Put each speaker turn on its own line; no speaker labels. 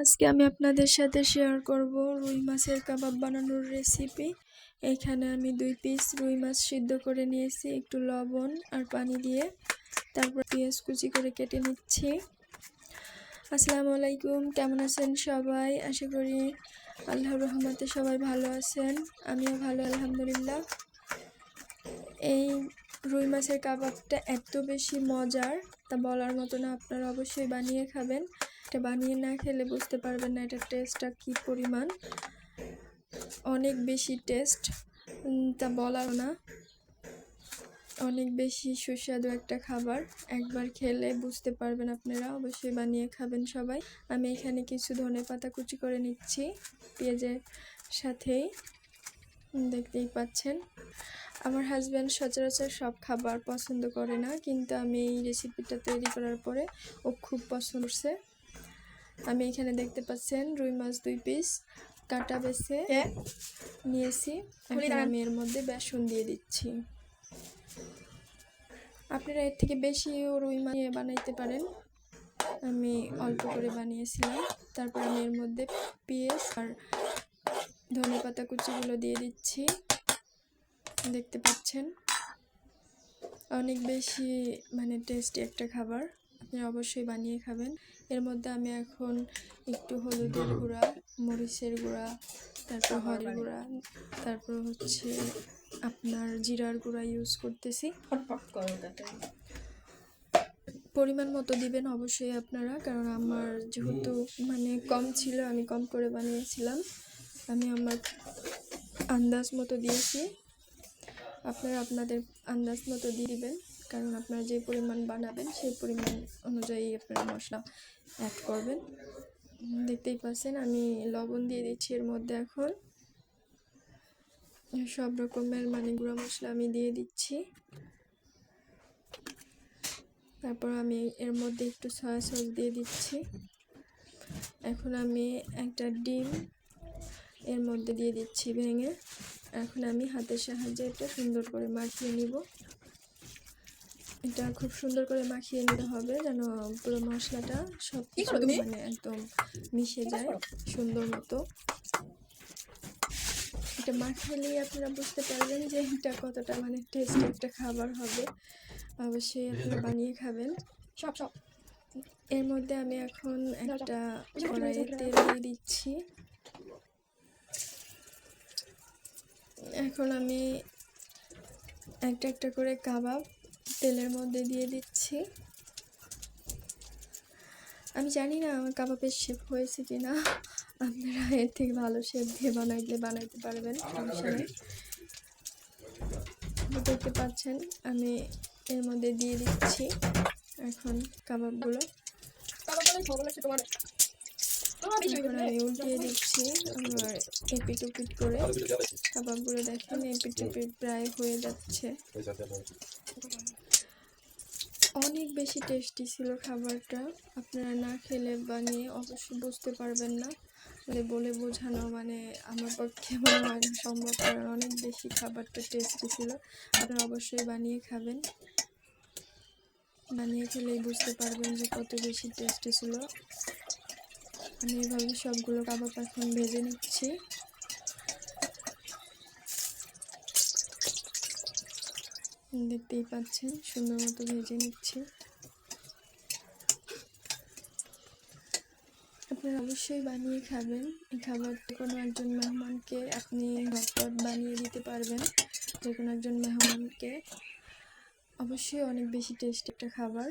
আজকে আমি আপনাদের সাথে শেয়ার করব রুই মাছের কাবাব বানানোর রেসিপি। এখানে আমি 2 পিস রুই মাছ সিদ্ধ করে নিয়েছি একটু লবণ আর পানি দিয়ে। তারপর পেঁয়াজ কুচি করে কেটে নিচ্ছি। আসসালামু আলাইকুম, কেমন আছেন সবাই? আশা করি আল্লাহর রহমতে সবাই ভালো আছেন, আমিও ভালো আলহামদুলিল্লাহ। এই রুই মাছের কাবাবটা এত বেশি মজার তা বলার মতো না, আপনারা অবশ্যই বানিয়ে খাবেন। এটা বানিয়ে না খেলে বুঝতে পারবেন না এটার টেস্টটা কী পরিমাণ, অনেক বেশি টেস্ট, তা বলার না, অনেক বেশি সুস্বাদু একটা খাবার। একবার খেলে বুঝতে পারবেন আপনারা, অবশ্যই বানিয়ে খাবেন সবাই। আমি এখানে কিছু ধনেপাতা কুচি করে নিচ্ছি পেঁয়াজের সাথেই, দেখতেই পাচ্ছেন। আমার হাজব্যান্ড সচরাচর সব খাবার পছন্দ করে না, কিন্তু আমি এই রেসিপিটা তৈরি করার পরে ও খুব পছন্দ করছে। আমি এখানে দেখতে পাচ্ছেন রুই মাছ 2 পিস কাটা বেছে নিয়েছি। এখন আমি এর মধ্যে বেসন দিয়ে দিচ্ছি। আপনারা এর থেকে বেশিও রুই মাছ বানাইতে পারেন, আমি অল্প করে বানিয়েছিলাম। তারপর আমি এর মধ্যে পেঁয়াজ আর ধনেপাতা কুচিগুলো দিয়ে দিচ্ছি, দেখতে পাচ্ছেন। অনেক বেশি টেস্টি একটা খাবার, আপনি অবশ্যই বানিয়ে খাবেন। এর মধ্যে আমি এখন একটু হলুদের গুঁড়া, মরিচের গুঁড়া, তারপর হলুদের গুঁড়া, তারপর হচ্ছে আপনার জিরার গুঁড়া ইউজ করতেছি। পরিমাণ মতো দিবেন অবশ্যই আপনারা, কারণ আমার যেহেতু কম ছিল, আমি কম করে বানিয়েছিলাম। আমি আমার আন্দাজ মতো দিয়েছি, আপনারা আপনাদের আন্দাজ মতো দিয়ে দিবেন, কারণ আপনারা যে পরিমাণ বানাবেন সেই পরিমাণ অনুযায়ী আপনারা মশলা অ্যাড করবেন। দেখতেই পাচ্ছেন আমি লবণ দিয়ে দিচ্ছি এর মধ্যে। এখন সব রকমের গুঁড়া মশলা আমি দিয়ে দিচ্ছি। তারপর আমি এর মধ্যে একটু সয়া সস দিয়ে দিচ্ছি। এখন আমি একটা ডিম এর মধ্যে দিয়ে দিচ্ছি ভেঙে। এখন আমি হাতের সাহায্যে এটা সুন্দর করে মাখিয়ে নিব। এটা খুব সুন্দর করে মাখিয়ে নিতে হবে যেন পুরো মশলাটা সব কিছু একদম মিশে যায় সুন্দর মতো। এটা মাখালেই আপনারা বুঝতে পারবেন যে এটা কতটা টেস্টি একটা খাবার হবে। অবশ্যই আপনারা বানিয়ে খাবেন। এর মধ্যে আমি এখন একটা কড়াইয়ে তেল দিয়ে দিচ্ছি। এখন আমি একটা একটা করে কাবাব তেলের মধ্যে দিয়ে দিচ্ছি। আমি জানি না আমার কাবাবের শেপ হয়েছে কি না, আপনারা এর থেকে ভালো শেপ দিয়ে বানাইতে পারবেন, সমস্যা নেই। দেখতে পাচ্ছেন আমি এর মধ্যে দিয়ে দিচ্ছি এখন কাবাবগুলো। এখন আমি উল্টিয়ে দিচ্ছি আমার এপিট ওপিট করে। কাবাবগুলো দেখেন এপিট ওপিট প্রায় হয়ে যাচ্ছে। অনেক বেশি টেস্টি ছিল খাবারটা, আপনারা না খেলে বানিয়ে অবশ্যই বুঝতে পারবেন না, বলে বোঝানো আমার পক্ষে মনে হয় না সম্ভব, কারণ অনেক বেশি খাবারটা টেস্টি ছিল। আপনারা অবশ্যই বানিয়ে খাবেন, বানিয়ে খেলেই বুঝতে পারবেন যে কত বেশি টেস্টি ছিল। আমি এভাবে সবগুলো কাবাব এখন ভেজে নিচ্ছি। দেখতেই পাচ্ছেন সুন্দর মতো ভেজে নিচ্ছি। আপনারা অবশ্যই বানিয়ে খাবেন। এই খাবারটা কোনো একজন মেহমানকে আপনি ঝটপট বানিয়ে দিতে পারবেন, যে কোনো একজন মেহমানকে। অবশ্যই অনেক বেশি টেস্টি একটা খাবার,